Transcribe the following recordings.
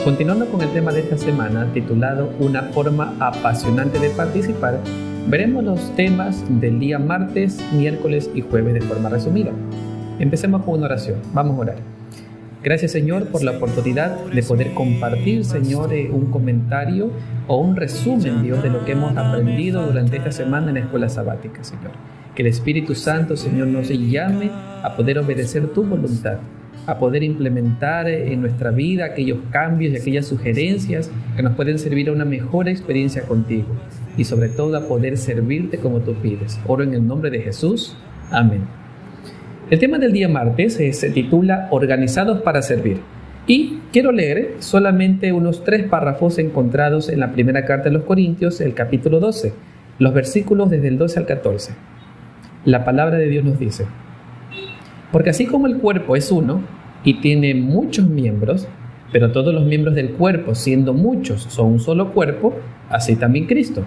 Continuando con el tema de esta semana, titulado Una forma apasionante de participar, veremos los temas del día martes, miércoles y jueves de forma resumida. Empecemos con una oración. Vamos a orar. Gracias, Señor, por la oportunidad de poder compartir, Señor, un comentario o un resumen, Dios, de lo que hemos aprendido durante esta semana en la escuela sabática, Señor. Que el Espíritu Santo, Señor, nos llame a poder obedecer tu voluntad, a poder implementar en nuestra vida aquellos cambios y aquellas sugerencias que nos pueden servir a una mejor experiencia contigo y sobre todo a poder servirte como tú pides. Oro en el nombre de Jesús. Amén. El tema del día martes se titula Organizados para servir y quiero leer solamente unos 3 párrafos encontrados en la primera carta de los Corintios, el capítulo 12, los versículos desde el 12 al 14. La palabra de Dios nos dice: porque así como el cuerpo es uno y tiene muchos miembros, pero todos los miembros del cuerpo, siendo muchos, son un solo cuerpo, así también Cristo.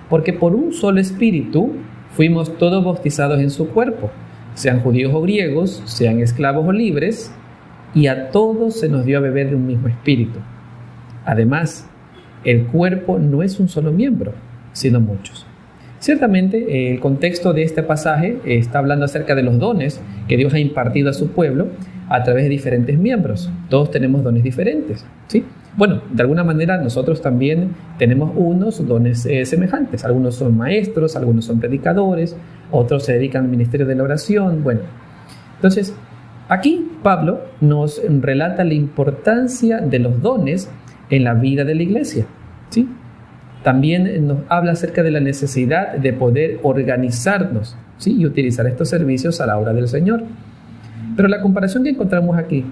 Porque por un solo espíritu fuimos todos bautizados en su cuerpo, sean judíos o griegos, sean esclavos o libres, y a todos se nos dio a beber de un mismo espíritu. Además, el cuerpo no es un solo miembro, sino muchos. Ciertamente, el contexto de este pasaje está hablando acerca de los dones que Dios ha impartido a su pueblo a través de diferentes miembros. Todos tenemos dones diferentes, ¿sí? Bueno, de alguna manera nosotros también tenemos unos dones semejantes. Algunos son maestros, algunos son predicadores, otros se dedican al ministerio de la oración. Bueno, entonces aquí Pablo nos relata la importancia de los dones en la vida de la iglesia, ¿sí? También nos habla acerca de la necesidad de poder organizarnos, ¿sí? Y utilizar estos servicios a la obra del Señor. Pero la comparación que encontramos aquí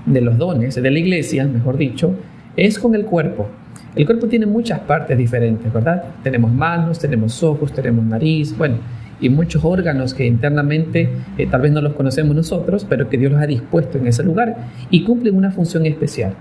de los dones de la iglesia, mejor dicho, es con el cuerpo. El cuerpo tiene muchas partes diferentes, ¿verdad? Tenemos manos, tenemos ojos, tenemos nariz, bueno, y muchos órganos que internamente tal vez no los conocemos nosotros, pero que Dios los ha dispuesto en ese lugar y cumplen una función especial.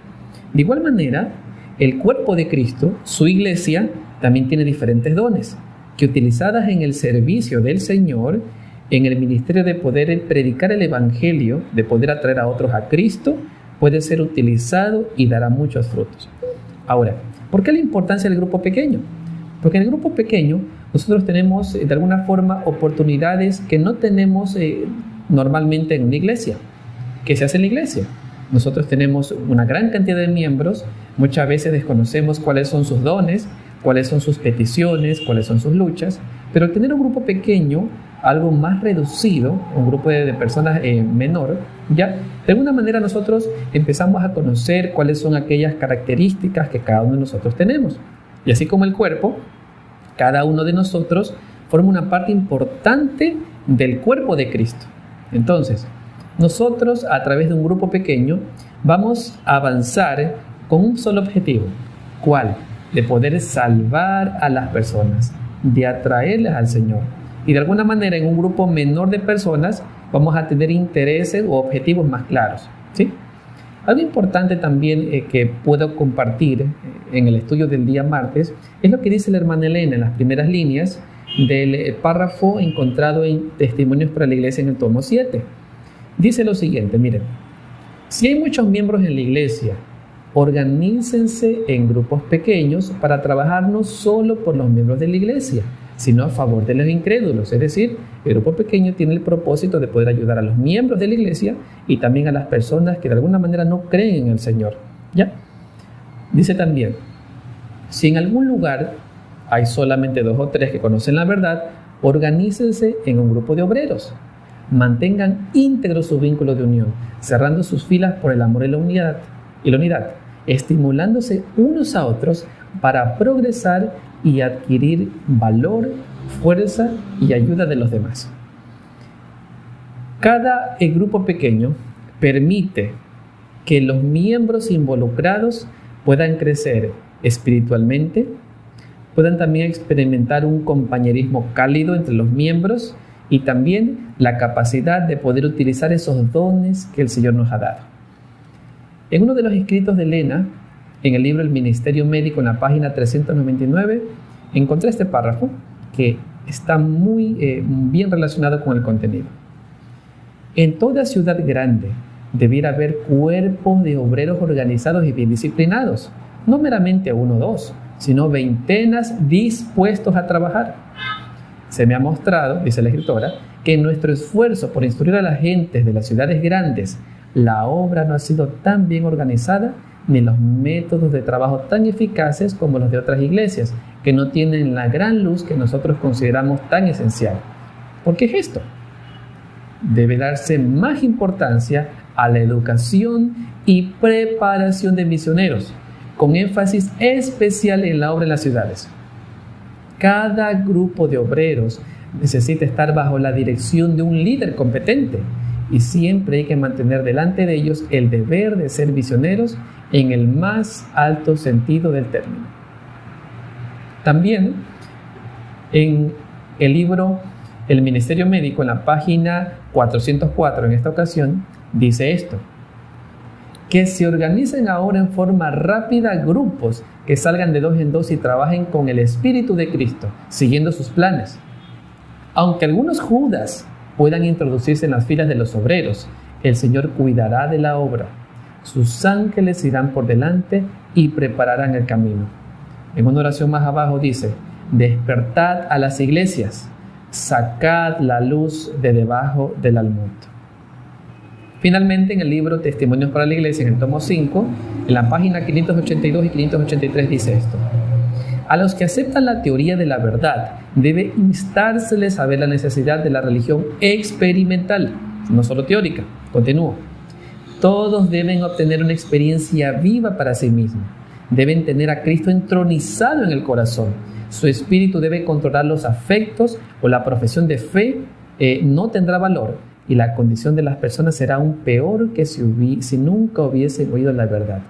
De igual manera, el cuerpo de Cristo, su iglesia, también tiene diferentes dones que utilizadas en el servicio del Señor, en el ministerio de poder predicar el evangelio, de poder atraer a otros a Cristo, puede ser utilizado y dará muchos frutos. Ahora, ¿por qué la importancia del grupo pequeño? Porque en el grupo pequeño nosotros tenemos de alguna forma oportunidades que no tenemos normalmente en una iglesia. ¿Qué se hace en la iglesia? Nosotros tenemos una gran cantidad de miembros, muchas veces desconocemos cuáles son sus dones, cuáles son sus peticiones, cuáles son sus luchas, pero al tener un grupo pequeño, algo más reducido, un grupo de personas menor, ya de alguna manera nosotros empezamos a conocer cuáles son aquellas características que cada uno de nosotros tenemos. Y así como el cuerpo, cada uno de nosotros forma una parte importante del cuerpo de Cristo. Entonces, nosotros a través de un grupo pequeño vamos a avanzar con un solo objetivo. ¿Cuál? De poder salvar a las personas, de atraerles al Señor. Y de alguna manera en un grupo menor de personas vamos a tener intereses o objetivos más claros, ¿sí? Algo importante también que puedo compartir en el estudio del día martes es lo que dice la hermana Elena en las primeras líneas del párrafo encontrado en Testimonios para la Iglesia en el tomo 7. Dice lo siguiente, miren: si hay muchos miembros en la iglesia, organícense en grupos pequeños para trabajar no solo por los miembros de la iglesia, sino a favor de los incrédulos. Es decir, el grupo pequeño tiene el propósito de poder ayudar a los miembros de la iglesia y también a las personas que de alguna manera no creen en el Señor. ¿Ya? Dice también, si en algún lugar hay solamente 2 o 3 que conocen la verdad, organícense en un grupo de obreros. Mantengan íntegro su vínculo de unión, cerrando sus filas por el amor y la unidad, estimulándose unos a otros para progresar y adquirir valor, fuerza y ayuda de los demás. Cada grupo pequeño permite que los miembros involucrados puedan crecer espiritualmente, puedan también experimentar un compañerismo cálido entre los miembros y también la capacidad de poder utilizar esos dones que el Señor nos ha dado. En uno de los escritos de Elena, en el libro El Ministerio Médico, en la página 399, encontré este párrafo que está muy bien relacionado con el contenido. En toda ciudad grande debiera haber cuerpos de obreros organizados y bien disciplinados, no meramente uno o dos, sino veintenas dispuestos a trabajar. Se me ha mostrado, dice la escritora, que en nuestro esfuerzo por instruir a las gentes de las ciudades grandes, la obra no ha sido tan bien organizada ni los métodos de trabajo tan eficaces como los de otras iglesias, que no tienen la gran luz que nosotros consideramos tan esencial. ¿Por qué es esto? Debe darse más importancia a la educación y preparación de misioneros, con énfasis especial en la obra en las ciudades. Cada grupo de obreros necesita estar bajo la dirección de un líder competente y siempre hay que mantener delante de ellos el deber de ser misioneros en el más alto sentido del término. También en el libro El Ministerio Médico, en la página 404 en esta ocasión, dice esto: que se organicen ahora en forma rápida grupos que salgan de dos en dos y trabajen con el Espíritu de Cristo, siguiendo sus planes. Aunque algunos judas puedan introducirse en las filas de los obreros, el Señor cuidará de la obra. Sus ángeles irán por delante y prepararán el camino. En una oración más abajo dice: despertad a las iglesias, sacad la luz de debajo del almud. Finalmente, en el libro Testimonios para la Iglesia, en el tomo 5, en la página 582 y 583 dice esto: a los que aceptan la teoría de la verdad, debe instárseles a ver la necesidad de la religión experimental, no solo teórica. Continúo. Todos deben obtener una experiencia viva para sí mismos. Deben tener a Cristo entronizado en el corazón. Su espíritu debe controlar los afectos, o la profesión de fe no tendrá valor, y la condición de las personas será aún peor que si nunca hubiesen oído la verdad.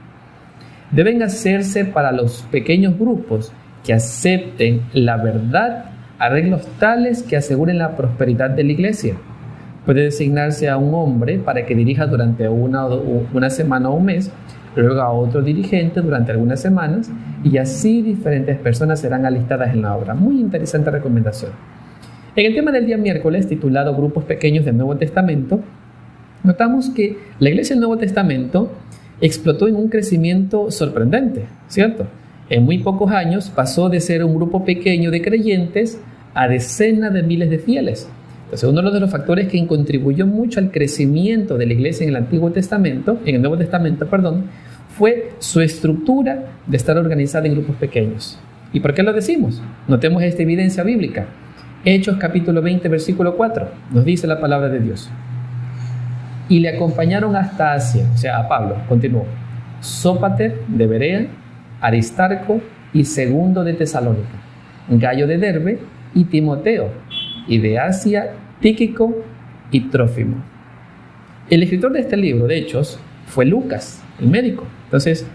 Deben hacerse para los pequeños grupos que acepten la verdad arreglos tales que aseguren la prosperidad de la iglesia. Puede designarse a un hombre para que dirija durante una semana o un mes, luego a otro dirigente durante algunas semanas, y así diferentes personas serán alistadas en la obra. Muy interesante recomendación. En el tema del día miércoles, titulado Grupos Pequeños del Nuevo Testamento, notamos que la iglesia del Nuevo Testamento explotó en un crecimiento sorprendente, ¿cierto? En muy pocos años pasó de ser un grupo pequeño de creyentes a decenas de miles de fieles. Entonces, uno de los factores que contribuyó mucho al crecimiento de la iglesia en el Nuevo Testamento, fue su estructura de estar organizada en grupos pequeños. ¿Y por qué lo decimos? Notemos esta evidencia bíblica. Hechos capítulo 20, versículo 4, nos dice la palabra de Dios: y le acompañaron hasta Asia, o sea, a Pablo, continuó, Sópater de Berea, Aristarco y Segundo de Tesalónica, Gayo de Derbe y Timoteo, y de Asia, Tíquico y Trófimo. El escritor de este libro, de Hechos, fue Lucas, el médico. Entonces,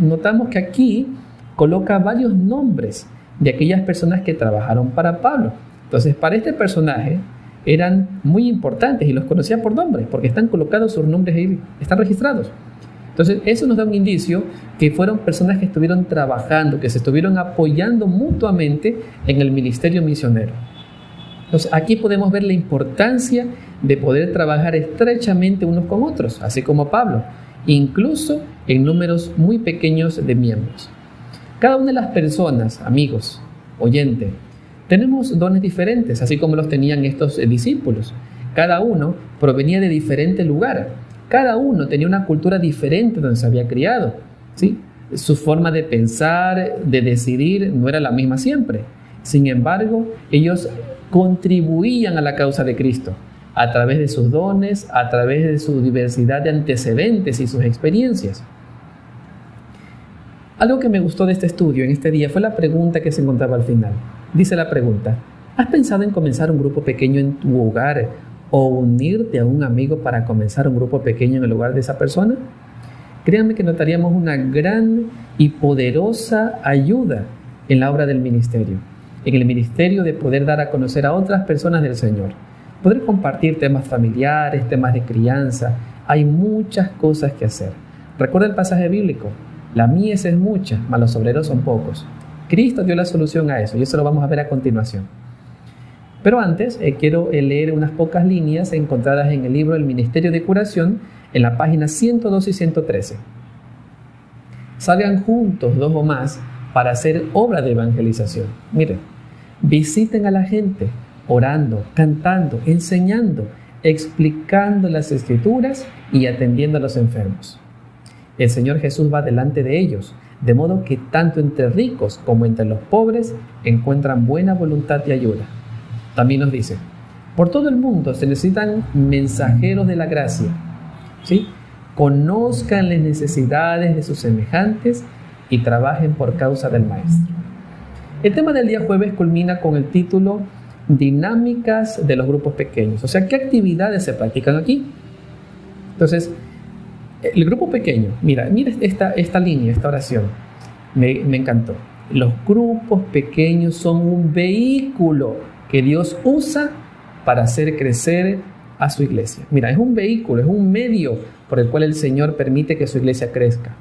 notamos que aquí coloca varios nombres de aquellas personas que trabajaron para Pablo. Entonces, para este personaje eran muy importantes y los conocía por nombre, porque están colocados sus nombres ahí, están registrados. Entonces, eso nos da un indicio que fueron personas que estuvieron trabajando, que se estuvieron apoyando mutuamente en el ministerio misionero. Entonces, aquí podemos ver la importancia de poder trabajar estrechamente unos con otros, así como Pablo, incluso en números muy pequeños de miembros. Cada una de las personas, amigos, oyentes, tenemos dones diferentes, así como los tenían estos discípulos. Cada uno provenía de diferente lugar. Cada uno tenía una cultura diferente donde se había criado, ¿sí? Su forma de pensar, de decidir, no era la misma siempre. Sin embargo, ellos contribuían a la causa de Cristo a través de sus dones, a través de su diversidad de antecedentes y sus experiencias. Algo que me gustó de este estudio en este día fue la pregunta que se encontraba al final. Dice la pregunta: ¿has pensado en comenzar un grupo pequeño en tu hogar o unirte a un amigo para comenzar un grupo pequeño en el hogar de esa persona? Créanme que notaríamos una gran y poderosa ayuda en la obra del ministerio, en el ministerio de poder dar a conocer a otras personas del Señor, poder compartir temas familiares, temas de crianza. Hay muchas cosas que hacer. Recuerda el pasaje bíblico: la mies es mucha, mas los obreros son pocos. Cristo dio la solución a eso y eso lo vamos a ver a continuación. Pero antes quiero leer unas pocas líneas encontradas en el libro El Ministerio de Curación, en la página 102 y 113. Salgan juntos 2 o más para hacer obra de evangelización. Miren, visiten a la gente, orando, cantando, enseñando, explicando las Escrituras y atendiendo a los enfermos. El Señor Jesús va delante de ellos, de modo que tanto entre ricos como entre los pobres encuentran buena voluntad y ayuda. También nos dice, por todo el mundo se necesitan mensajeros de la gracia, ¿sí? Conozcan las necesidades de sus semejantes y trabajen por causa del Maestro. El tema del día jueves culmina con el título Dinámicas de los grupos pequeños. O sea, ¿qué actividades se practican aquí? Entonces, el grupo pequeño, mira esta línea, esta oración, me encantó. Los grupos pequeños son un vehículo que Dios usa para hacer crecer a su iglesia. Mira, es un vehículo, es un medio por el cual el Señor permite que su iglesia crezca.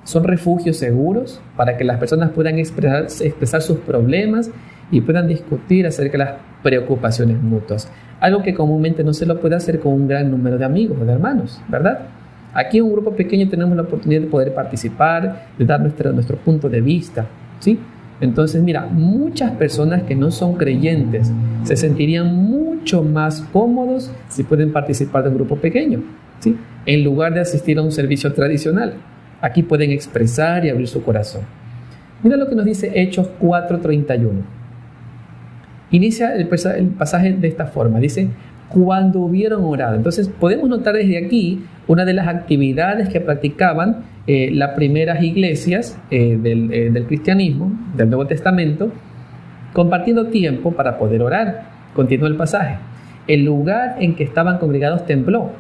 Son refugios seguros para que las personas puedan expresar sus problemas y puedan discutir acerca de las preocupaciones mutuas. Algo que comúnmente no se lo puede hacer con un gran número de amigos o de hermanos, ¿verdad? Aquí en un grupo pequeño tenemos la oportunidad de poder participar, de dar nuestro punto de vista, ¿sí? Entonces, mira, muchas personas que no son creyentes se sentirían mucho más cómodos si pueden participar de un grupo pequeño, ¿sí? En lugar de asistir a un servicio tradicional. Aquí pueden expresar y abrir su corazón. Mira lo que nos dice Hechos 4:31. Inicia el pasaje de esta forma. Dice, cuando hubieron orado. Entonces podemos notar desde aquí una de las actividades que practicaban las primeras iglesias del cristianismo, del Nuevo Testamento, compartiendo tiempo para poder orar. Continúa el pasaje. El lugar en que estaban congregados tembló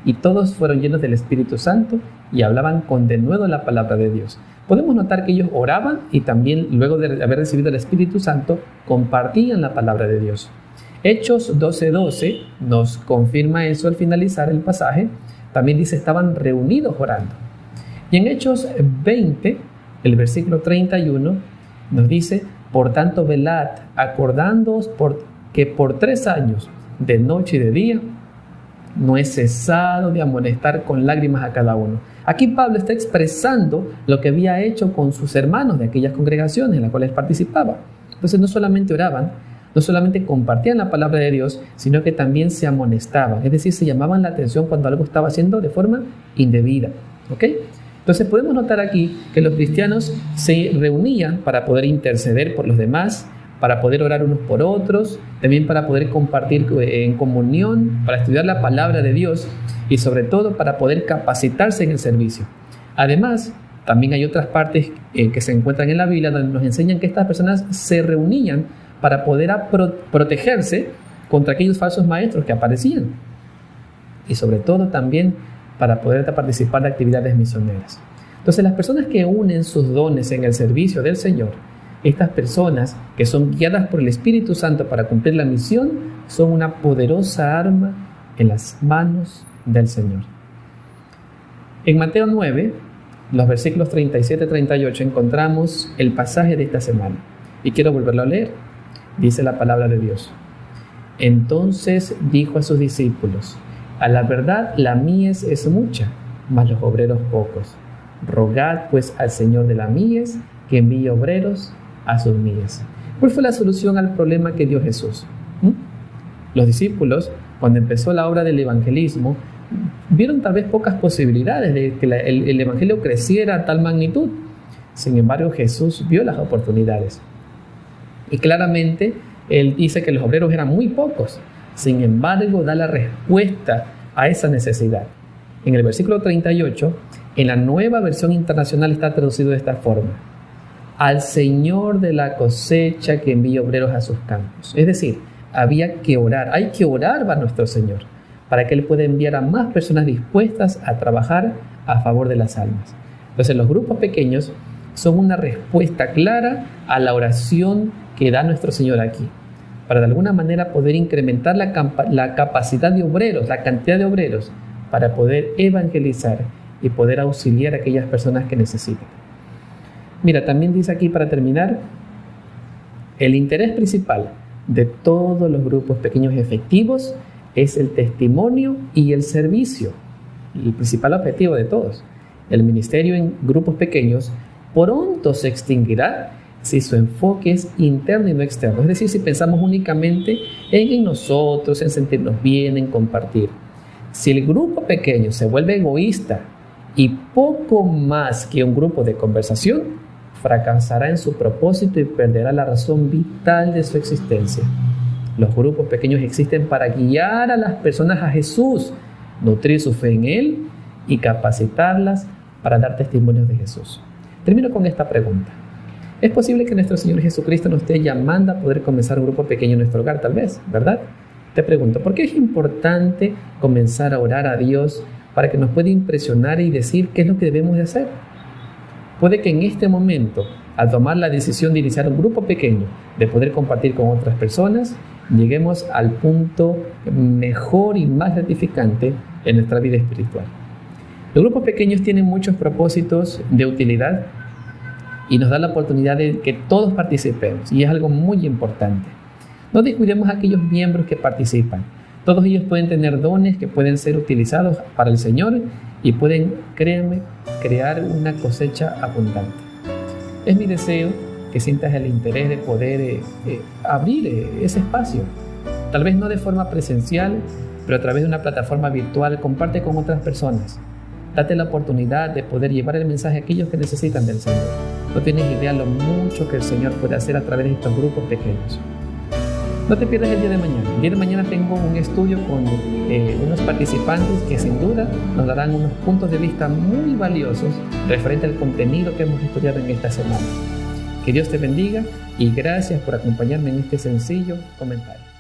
y todos fueron llenos del Espíritu Santo y hablaban con denuedo la palabra de Dios. Podemos notar que ellos oraban y también, luego de haber recibido el Espíritu Santo, compartían la palabra de Dios. Hechos 12:12 nos confirma eso al finalizar el pasaje. También dice, estaban reunidos orando. Y en Hechos 20, el versículo 31, nos dice, por tanto velad, acordándoos que por 3 años, de noche y de día, no he cesado de amonestar con lágrimas a cada uno. Aquí Pablo está expresando lo que había hecho con sus hermanos de aquellas congregaciones en las cuales participaba. Entonces no solamente oraban, no solamente compartían la palabra de Dios, sino que también se amonestaban, es decir, se llamaban la atención cuando algo estaba haciendo de forma indebida. ¿Ok? Entonces podemos notar aquí que los cristianos se reunían para poder interceder por los demás, para poder orar unos por otros, también para poder compartir en comunión, para estudiar la palabra de Dios y sobre todo para poder capacitarse en el servicio. Además, también hay otras partes que se encuentran en la Biblia donde nos enseñan que estas personas se reunían para poder protegerse contra aquellos falsos maestros que aparecían y sobre todo también para poder participar de actividades misioneras. Entonces las personas que unen sus dones en el servicio del Señor, estas personas que son guiadas por el Espíritu Santo para cumplir la misión, son una poderosa arma en las manos del Señor. En Mateo 9, los versículos 37-38 encontramos el pasaje de esta semana y quiero volverlo a leer. Dice la palabra de Dios. Entonces dijo a sus discípulos, a la verdad la mies es mucha, mas los obreros pocos. Rogad pues al Señor de la mies que envíe obreros a sus mies. ¿Cuál fue la solución al problema que dio Jesús? Los discípulos, cuando empezó la obra del evangelismo, vieron tal vez pocas posibilidades de que el evangelio creciera a tal magnitud. Sin embargo, Jesús vio las oportunidades. Y claramente, Él dice que los obreros eran muy pocos. Sin embargo, da la respuesta a esa necesidad. En el versículo 38, en la Nueva Versión Internacional está traducido de esta forma. Al Señor de la cosecha que envíe obreros a sus campos. Es decir, había que orar. Hay que orar a nuestro Señor para que Él pueda enviar a más personas dispuestas a trabajar a favor de las almas. Entonces, los grupos pequeños son una respuesta clara a la oración que da nuestro Señor aquí, para de alguna manera poder incrementar la capacidad de obreros, la cantidad de obreros, para poder evangelizar y poder auxiliar a aquellas personas que necesitan. Mira, también dice aquí para terminar, el interés principal de todos los grupos pequeños efectivos es el testimonio y el servicio, el principal objetivo de todos. El ministerio en grupos pequeños pronto se extinguirá si su enfoque es interno y no externo, es decir, si pensamos únicamente en nosotros, en sentirnos bien, en compartir. Si el grupo pequeño se vuelve egoísta y poco más que un grupo de conversación, fracasará en su propósito y perderá la razón vital de su existencia. Los grupos pequeños existen para guiar a las personas a Jesús, nutrir su fe en Él y capacitarlas para dar testimonios de Jesús. Termino con esta pregunta. ¿Es posible que nuestro Señor Jesucristo nos esté llamando a poder comenzar un grupo pequeño en nuestro hogar? Tal vez, ¿verdad? Te pregunto, ¿por qué es importante comenzar a orar a Dios para que nos pueda impresionar y decir qué es lo que debemos de hacer? Puede que en este momento, al tomar la decisión de iniciar un grupo pequeño, de poder compartir con otras personas, lleguemos al punto mejor y más gratificante en nuestra vida espiritual. Los grupos pequeños tienen muchos propósitos de utilidad y nos dan la oportunidad de que todos participemos, y es algo muy importante. No descuidemos a aquellos miembros que participan. Todos ellos pueden tener dones que pueden ser utilizados para el Señor y pueden, créanme, crear una cosecha abundante. Es mi deseo que sientas el interés de poder abrir ese espacio. Tal vez no de forma presencial, pero a través de una plataforma virtual. Comparte con otras personas. Date la oportunidad de poder llevar el mensaje a aquellos que necesitan del Señor. No tienes idea lo mucho que el Señor puede hacer a través de estos grupos pequeños. No te pierdas el día de mañana. El día de mañana tengo un estudio con unos participantes que sin duda nos darán unos puntos de vista muy valiosos referente al contenido que hemos estudiado en esta semana. Que Dios te bendiga y gracias por acompañarme en este sencillo comentario.